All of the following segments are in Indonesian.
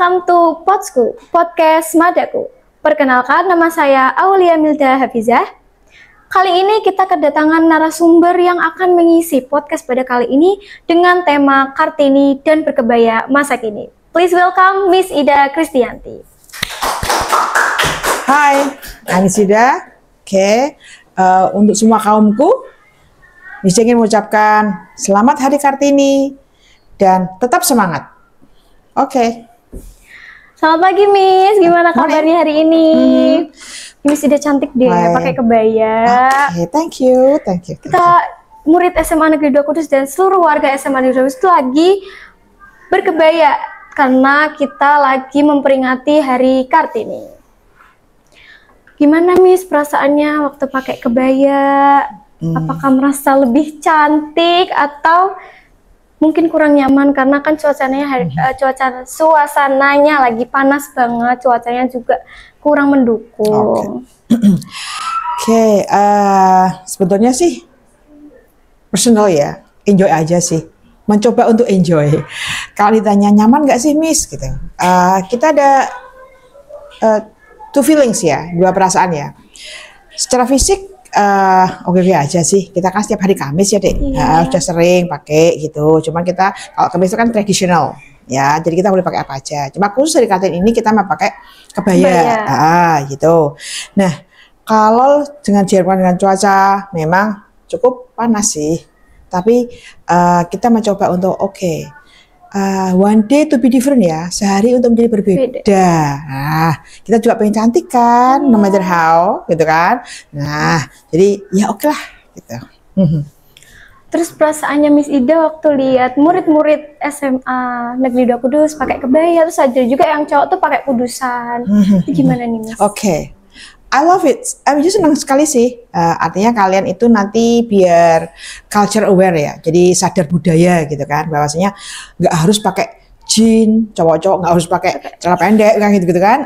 Welcome to Podsku, Podcast Madaku. Perkenalkan, nama saya Aulia Milda Hafizah. Kali ini kita kedatangan narasumber yang akan mengisi podcast pada kali ini dengan tema Kartini dan berkebaya masa kini. Please welcome Miss Ida Kristianti. Hai, I'm Miss Ida. Untuk semua kaumku, Miss ingin mengucapkan selamat Hari Kartini dan tetap semangat. Selamat pagi Miss, gimana kabarnya hari ini? Miss Ida cantik deh, pakai kebaya. Thank you. Kita murid SMA Negeri 2 Kudus dan seluruh warga SMA Negeri 2 Kudus itu lagi berkebaya karena kita lagi memperingati Hari Kartini. Gimana Miss perasaannya waktu pakai kebaya? Apakah merasa lebih cantik atau mungkin kurang nyaman karena kan suasananya lagi panas banget, cuacanya juga kurang mendukung. Sebetulnya sih personal ya, enjoy aja sih, mencoba untuk enjoy. Kalau ditanya nyaman nggak sih Miss gitu, kita ada two feelings ya, dua perasaan ya. Secara fisik oke aja sih, kita kan setiap hari Kamis ya dek, sudah sering pakai gitu. Cuman kita kalau Kamis itu kan tradisional ya, jadi kita boleh pakai apa aja. Cuma khusus hari Kartini ini kita mau pakai kebaya. Gitu. Nah kalau dengan cuaca memang cukup panas sih, tapi kita mencoba untuk one day to be different ya, sehari untuk menjadi berbeda. Nah, kita juga pengen cantik kan, no matter how, gitu kan. Nah, jadi ya oke lah, gitu. Terus perasaannya Miss Ida waktu lihat murid-murid SMA Negeri 2 Kudus pakai kebaya, terus ada juga yang cowok tuh pakai kudusan. Itu gimana nih Miss? I love it. Aku senang sekali sih. Artinya kalian itu nanti biar culture aware ya. Jadi sadar budaya gitu kan. Bahwasanya nggak harus pakai jeans, cowok-cowok nggak harus pakai celana pendek kan gitu kan.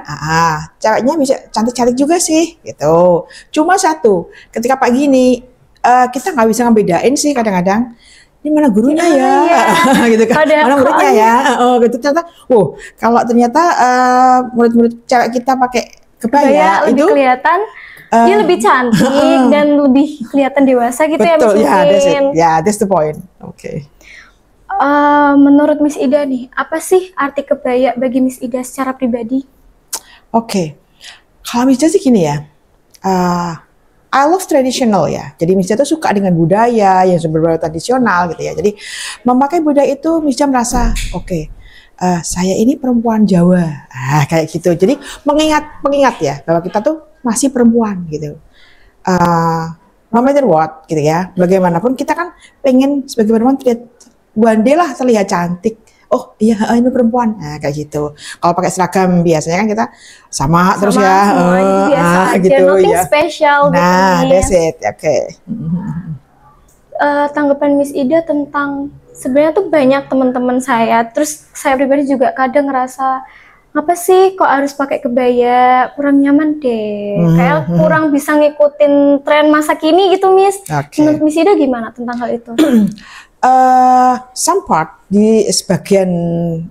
Ceweknya bisa cantik-cantik juga sih gitu. Cuma satu, ketika pagi gini kita nggak bisa ngebedain sih kadang-kadang. Ini mana gurunya ya? Gitu kan. Mana muridnya ya? Gitu ternyata. Kalau ternyata murid-murid cewek kita pakai kebaya lebih itu kelihatan, dia lebih cantik dan lebih kelihatan dewasa gitu. Betul, ya Miss mungkin. That's the point. Menurut Miss Ida nih, apa sih arti kebaya bagi Miss Ida secara pribadi? Kalau Miss Ida sih gini ya, I love traditional ya. Jadi Miss Ida tuh suka dengan budaya yang berbau tradisional gitu ya. Jadi memakai budaya itu Miss Ida merasa saya ini perempuan Jawa, kayak gitu. Jadi mengingat ya bahwa kita tuh masih perempuan gitu. No matter what gitu ya. Bagaimanapun kita kan pengen sebagai perempuan one day lah terlihat cantik. Ini perempuan, kayak gitu. Kalau pakai seragam biasanya kan kita sama terus ya. Biasa aja, gitu nothing ya. special. Nah, that's it. Tanggapan Miss Ida tentang sebenarnya tuh banyak teman-teman saya, terus saya pribadi juga kadang ngerasa apa sih kok harus pakai kebaya, kurang nyaman deh, kayak kurang bisa ngikutin tren masa kini gitu Miss. Menurut Miss Ida gimana tentang hal itu? Some part di sebagian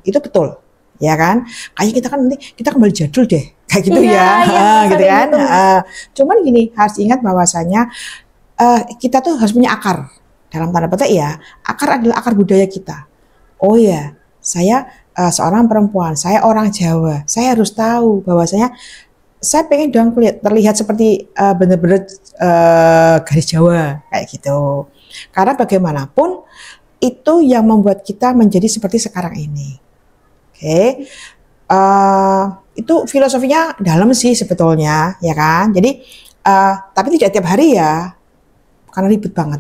itu betul ya kan, kayaknya kita kan nanti kita kembali jadul deh kayak gitu gitu kan. Cuman gini, harus ingat bahwasanya kita tuh harus punya akar. Dalam tanda petik ya, akar adalah akar budaya kita. Saya seorang perempuan, saya orang Jawa, saya harus tahu bahwasanya saya pengen dong terlihat seperti benar-benar garis Jawa kayak gitu. Karena bagaimanapun itu yang membuat kita menjadi seperti sekarang ini. Itu filosofinya dalam sih sebetulnya, ya kan? Jadi tapi tidak tiap hari ya. Karena ribet banget,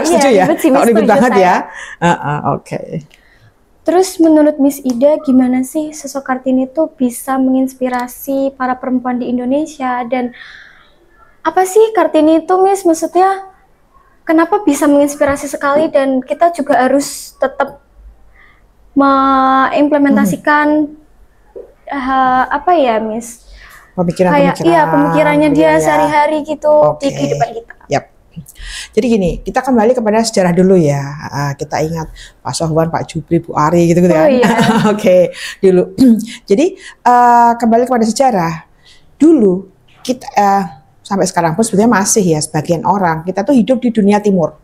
setuju ya? Kalau ribet banget ya. Terus menurut Miss Ida gimana sih sosok Kartini itu bisa menginspirasi para perempuan di Indonesia, dan apa sih Kartini itu Miss, maksudnya kenapa bisa menginspirasi sekali dan kita juga harus tetap mengimplementasikan Pemikirannya pemikirannya dia sehari-hari gitu di kehidupan kita. Jadi gini, kita kembali kepada sejarah dulu ya. Kita ingat Pak Sohwan, Pak Jupri, Bu Ari gitu kan. iya. Oke, dulu. Jadi kembali kepada sejarah. Dulu kita sampai sekarang pun sebenarnya masih ya sebagian orang kita tuh hidup di dunia timur.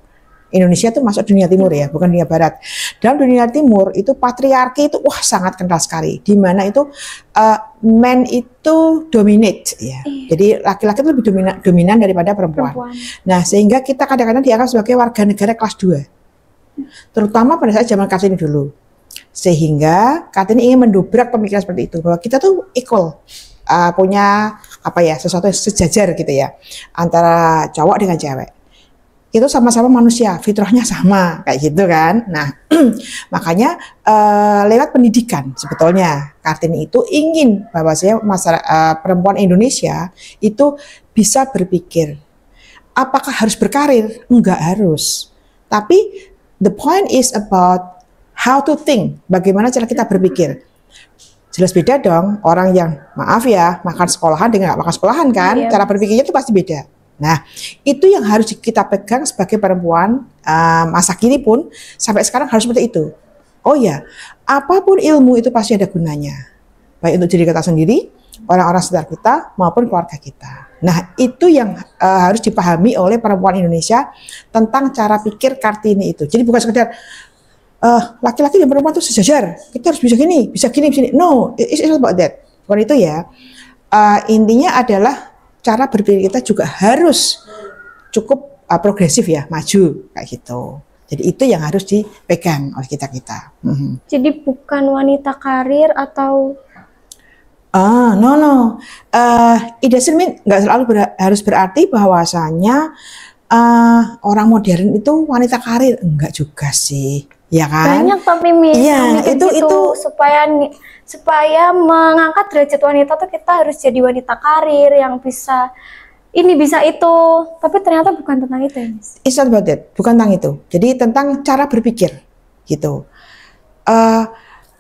Indonesia tuh masuk dunia timur ya, bukan dunia barat. Dalam dunia timur itu patriarki itu sangat kental sekali. Di mana itu men itu dominate ya. Jadi laki-laki itu lebih dominan daripada perempuan. Nah, sehingga kita kadang-kadang dianggap sebagai warga negara kelas 2. Terutama pada saat zaman Kartini dulu. Sehingga Kartini ingin mendobrak pemikiran seperti itu, bahwa kita tuh equal. Punya sesuatu yang sejajar gitu ya antara cowok dengan cewek. Itu sama-sama manusia, fitrahnya sama kayak gitu kan. Nah, makanya lewat pendidikan sebetulnya Kartini itu ingin bahwa perempuan Indonesia itu bisa berpikir. Apakah harus berkarir? Enggak harus. Tapi the point is about how to think, bagaimana cara kita berpikir. Jelas beda dong orang yang maaf ya makan sekolahan dengan nggak makan sekolahan kan, cara berpikirnya itu pasti beda. Nah, itu yang harus kita pegang sebagai perempuan masa kini pun sampai sekarang harus seperti itu. Oh ya, apapun ilmu itu pasti ada gunanya. Baik untuk diri kita sendiri, orang-orang sekitar kita, maupun keluarga kita. Nah, itu yang harus dipahami oleh perempuan Indonesia tentang cara pikir Kartini itu. Jadi bukan sekedar laki-laki dan perempuan itu sejajar. Kita harus bisa gini, bisa gini. No, it's not about that. Bukan itu ya. Intinya adalah cara berpikir kita juga harus cukup progresif ya, maju kayak gitu. Jadi itu yang harus dipegang oleh kita. Jadi bukan wanita karir atau no. It doesn't mean nggak selalu harus berarti bahwasanya orang modern itu wanita karir, enggak juga sih, ya kan? Banyak tapi Miss. Iya, itu supaya mengangkat derajat wanita tuh kita harus jadi wanita karir yang bisa ini bisa itu, tapi ternyata bukan tentang itu ya, Miss. It's not about that, bukan tentang itu. Jadi tentang cara berpikir gitu.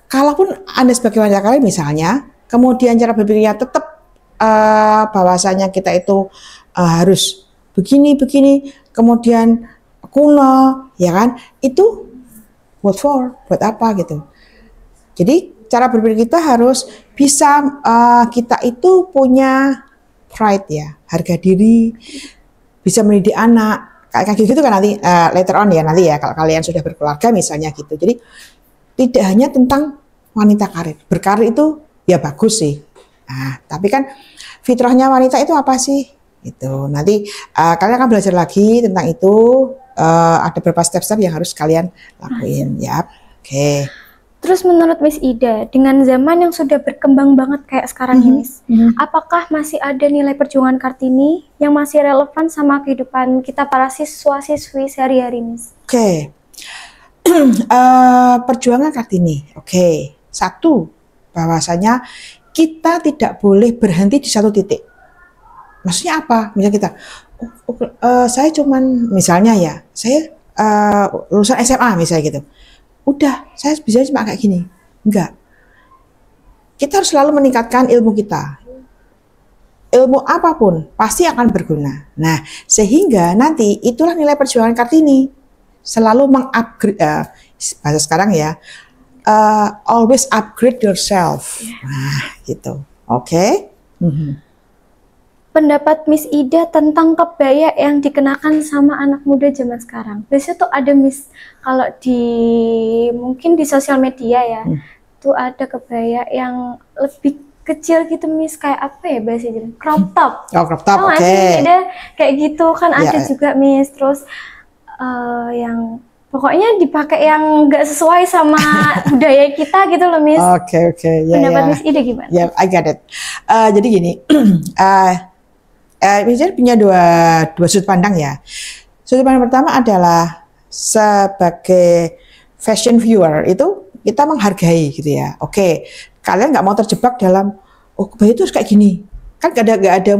Kalaupun Anda sebagai wanita karir misalnya, kemudian cara berpikirnya tetap bahwasanya kita itu harus begini, kemudian kuno, ya kan? Itu buat apa gitu. Jadi cara berpikir kita harus bisa kita itu punya pride ya, harga diri, bisa mendidik anak, kayak gitu kan nanti later on ya nanti ya kalau kalian sudah berkeluarga misalnya gitu. Jadi tidak hanya tentang wanita karir, berkarir itu ya bagus sih. Nah, tapi kan fitrahnya wanita itu apa sih? Itu nanti kalian akan belajar lagi tentang itu. Ada beberapa step-step yang harus kalian lakuin ya. Oke. Terus menurut Miss Ida, dengan zaman yang sudah berkembang banget kayak sekarang ini, apakah masih ada nilai perjuangan Kartini yang masih relevan sama kehidupan kita para siswa-siswi sehari-hari, Miss? Oke. Perjuangan Kartini. Oke. Satu, bahwasanya kita tidak boleh berhenti di satu titik. Maksudnya apa? Misalnya kita, saya cuman misalnya ya, saya lulusan SMA misalnya gitu. Udah, saya bisa cuma kayak gini. Enggak. Kita harus selalu meningkatkan ilmu kita. Ilmu apapun pasti akan berguna. Nah, sehingga nanti itulah nilai perjuangan Kartini. Selalu mengupgrade, bahasa sekarang ya, always upgrade yourself. Nah, gitu. Oke? Pendapat Miss Ida tentang kebaya yang dikenakan sama anak muda zaman sekarang. Biasanya tuh ada Miss, kalau mungkin di sosial media ya, tuh ada kebaya yang lebih kecil gitu Miss, kayak apa ya bahasanya? Crop top. Oh, crop top, oke. Ada kayak gitu kan ada juga Miss. Terus yang pokoknya dipakai yang nggak sesuai sama budaya kita gitu loh Miss. Oke. Pendapat Miss Ida gimana? Ya, I get it. Jadi gini. Misalnya punya dua sudut pandang ya. Sudut pandang pertama adalah sebagai fashion viewer itu kita menghargai gitu ya. Oke, kalian nggak mau terjebak dalam kebaya itu harus kayak gini. Kan nggak ada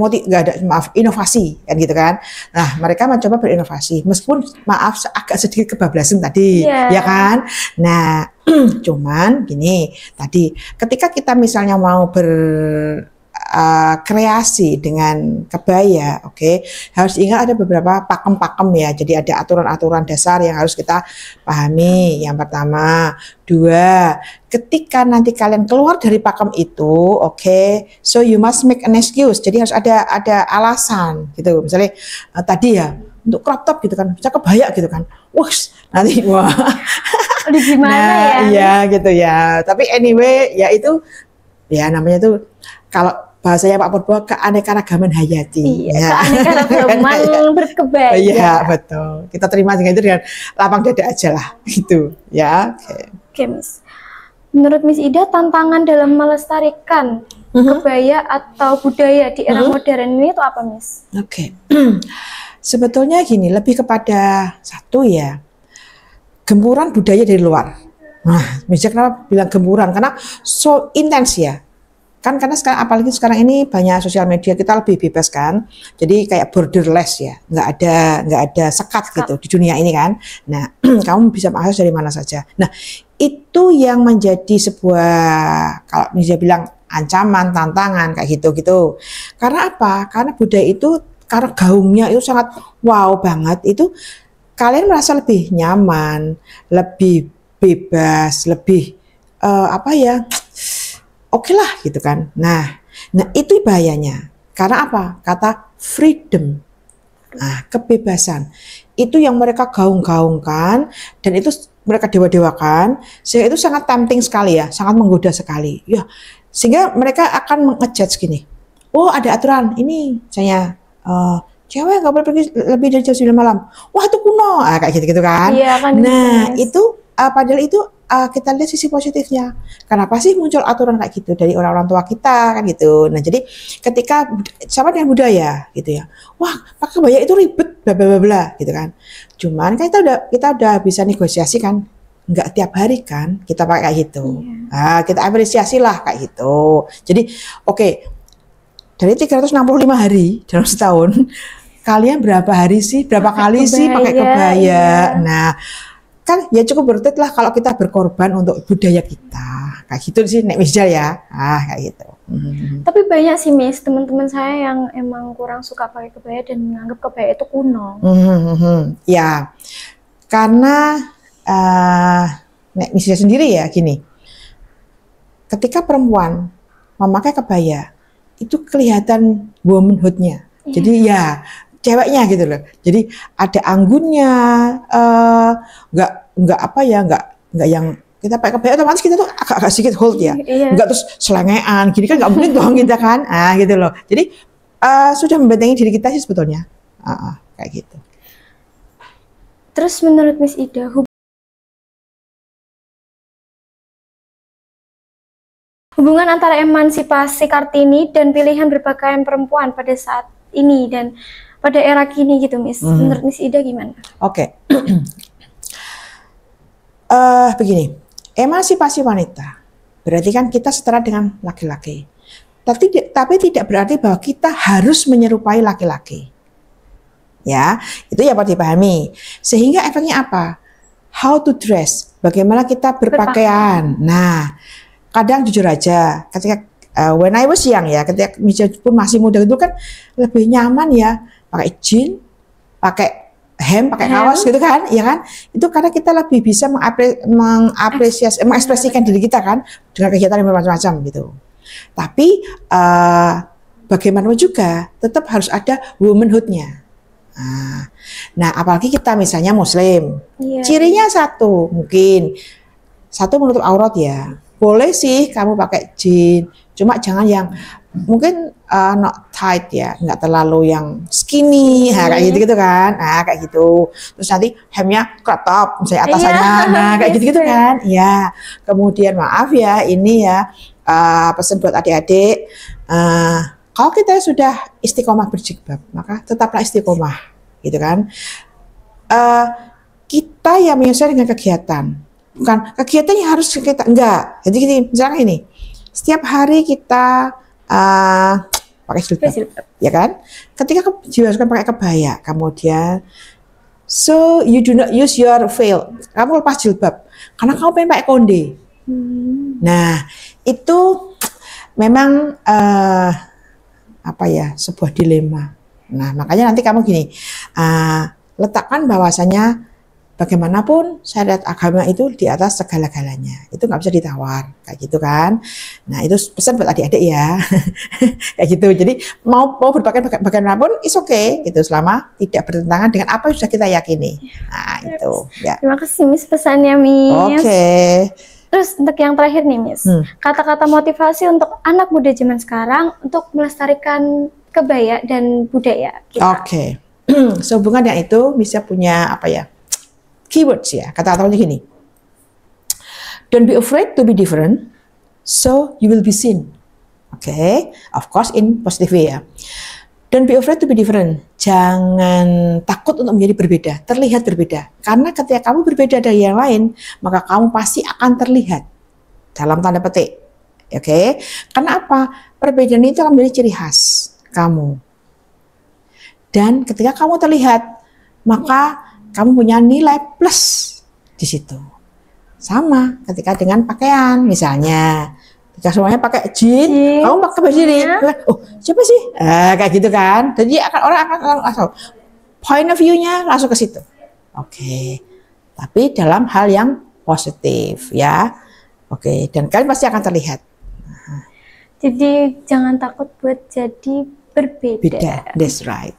inovasi kan gitu kan. Nah, mereka mencoba berinovasi meskipun maaf agak sedikit kebablasan tadi, ya kan. Nah, cuman gini tadi ketika kita misalnya mau kreasi dengan kebaya, oke, harus ingat ada beberapa pakem-pakem ya. Jadi ada aturan-aturan dasar yang harus kita pahami. Yang pertama, dua, ketika nanti kalian keluar dari pakem itu, oke, so you must make an excuse. Jadi harus ada alasan gitu. Misalnya tadi ya untuk crop top gitu kan, bisa kebaya gitu kan, nanti wah, Gimana ya? ya gitu ya. Tapi anyway, ya itu ya namanya tuh kalau bahasanya Pak Purbo keanekaragaman hayati. Iya, keanekaragaman berkebaya. Iya, betul. Kita terima dengan itu dengan lapang dada aja lah, gitu. Ya. Oke, Miss. Menurut Miss Ida, tantangan dalam melestarikan kebaya atau budaya di era modern ini itu apa, Miss? Oke. Sebetulnya gini, lebih kepada satu ya, gempuran budaya dari luar. Nah, misalnya kenapa bilang gempuran? Karena so intens ya. Kan karena sekarang, apalagi sekarang ini banyak sosial media, kita lebih bebas kan, jadi kayak borderless ya, nggak ada sekat gitu di dunia ini kan. Nah, kamu bisa mengakses dari mana saja. Nah, itu yang menjadi sebuah, kalau bisa bilang ancaman, tantangan kayak gitu. Karena apa? Karena budaya itu, karena gaungnya itu sangat wow banget, itu kalian merasa lebih nyaman, lebih bebas, lebih oke lah gitu kan. Nah itu bahayanya. Karena apa? Kata freedom. Nah, kebebasan. Itu yang mereka gaung-gaungkan dan itu mereka dewa-dewakan, sehingga itu sangat tempting sekali ya, sangat menggoda sekali. Ya, sehingga mereka akan ngejudge gini. Oh, ada aturan ini misalnya cewek nggak boleh pergi lebih dari jam 9 malam. Wah, itu kuno. Kayak gitu-gitu kan. Iya, kan. Nah, itu padahal itu kita lihat sisi positifnya. Kenapa sih muncul aturan kayak gitu dari orang-orang tua kita kan gitu. Nah, jadi ketika sama dengan budaya gitu ya. Wah, pakai kebaya itu ribet bla bla bla gitu kan. Cuman kan kita udah bisa negosiasi kan. Enggak tiap hari kan kita pakai kayak gitu. Nah, kita apresiasi lah kayak gitu. Jadi oke. Dari 365 hari dalam setahun, kalian berapa hari sih, berapa kali sih pakai kebaya? Iya. Nah, kan ya cukup worth it lah kalau kita berkorban untuk budaya kita. Kayak gitu sih Nek Misjal ya. Kayak gitu. Tapi banyak sih Miss, teman-teman saya yang emang kurang suka pakai kebaya dan menganggap kebaya itu kuno. Ya, karena Nek Misjal sendiri ya gini. Ketika perempuan memakai kebaya, itu kelihatan womanhood-nya. Jadi ya ceweknya gitu loh. Jadi ada anggunnya, nggak yang kita pakai kebaya otomatis kita tuh agak sedikit hold ya, nggak terus selengean, gini kan nggak mungkin dong kita kan, gitu loh. Jadi sudah membentengi diri kita sih sebetulnya, kayak gitu. Terus menurut Miss Ida, hubungan antara emansipasi Kartini dan pilihan berpakaian perempuan pada saat ini dan pada era kini gitu, Miss. Menurut Miss Ida gimana? Oke. Begini, emansipasi wanita berarti kan kita setara dengan laki-laki. Tapi tidak berarti bahwa kita harus menyerupai laki-laki. Ya, itu ya perlu dipahami. Sehingga efeknya apa? How to dress, bagaimana kita berpakaian. Nah, kadang jujur aja, ketika when I was young ya, ketika pun masih muda itu kan lebih nyaman ya pakai jeans, pakai hem, pakai kaos gitu kan, ya kan? Itu karena kita lebih bisa mengekspresikan diri kita kan dengan kegiatan yang bermacam-macam gitu. Tapi bagaimanapun juga tetap harus ada womanhood-nya. Nah, apalagi kita misalnya Muslim, cirinya satu menutup aurat ya. Boleh sih kamu pakai jeans, cuma jangan yang mungkin not tight ya, nggak terlalu yang skinny, kayak gitu kan, kayak gitu. Terus nanti hemnya crop top, misalnya atasannya, kayak gitu kan. Ya, kemudian maaf ya, ini ya pesan buat adik-adik. Kalau kita sudah istiqomah berjilbab, maka tetaplah istiqomah, gitu kan. Kita yang menyesuaikan dengan kegiatan, bukan kegiatan yang harus kita enggak. Jadi gini, misalnya ini, setiap hari kita pakai jilbab, ya kan? Ketika dijelaskan pakai kebaya, kemudian so you do not use your veil, kamu lepas jilbab, karena kamu pengen pakai konde. Nah, itu memang apa ya, sebuah dilema. Nah, makanya nanti kamu gini, letakkan bahwasanya bagaimanapun syariat agama itu di atas segala-galanya. Itu nggak bisa ditawar, kayak gitu kan. Nah, itu pesan buat adik-adik ya. Kayak gitu. Jadi mau berpakaian bagaimanapun is okay gitu, selama tidak bertentangan dengan apa yang sudah kita yakini. Nah, itu ya. Terima kasih Miss pesannya Miss. Oke. Terus untuk yang terakhir nih Miss, kata-kata motivasi untuk anak muda zaman sekarang untuk melestarikan kebaya dan budaya kita. Oke. Sehubungan dengan itu bisa punya apa ya? Keywords ya, kata-katanya gini. Don't be afraid to be different, so you will be seen. Okay, of course in positive way ya. Don't be afraid to be different. Jangan takut untuk menjadi berbeda, terlihat berbeda. Karena ketika kamu berbeda dari yang lain, maka kamu pasti akan terlihat. Dalam tanda petik. Oke, karena apa? Perbedaan itu akan menjadi ciri khas kamu. Dan ketika kamu terlihat, maka kamu punya nilai plus di situ. Sama ketika dengan pakaian, misalnya, ketika semuanya pakai jeans, kamu pakai baju ini, oh siapa sih? Kayak gitu kan. Jadi orang akan langsung point of view-nya langsung ke situ. Oke. Tapi dalam hal yang positif ya. Oke. Dan kalian pasti akan terlihat. Jadi jangan takut buat jadi berbeda. Beda, that's right.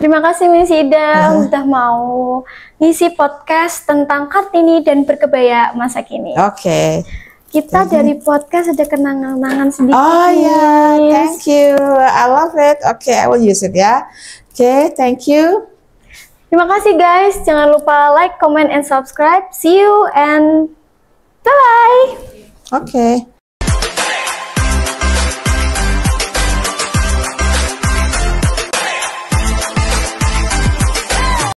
Terima kasih Miss Ida udah mau ngisi podcast tentang Kartini dan berkebaya masa kini. Oke. Kita dari podcast ada kenangan-kenangan sedikit. Oh ya, thank you. I love it. Oke, I will use it ya. Oke, thank you. Terima kasih guys. Jangan lupa like, comment, and subscribe. See you and bye-bye. Oke.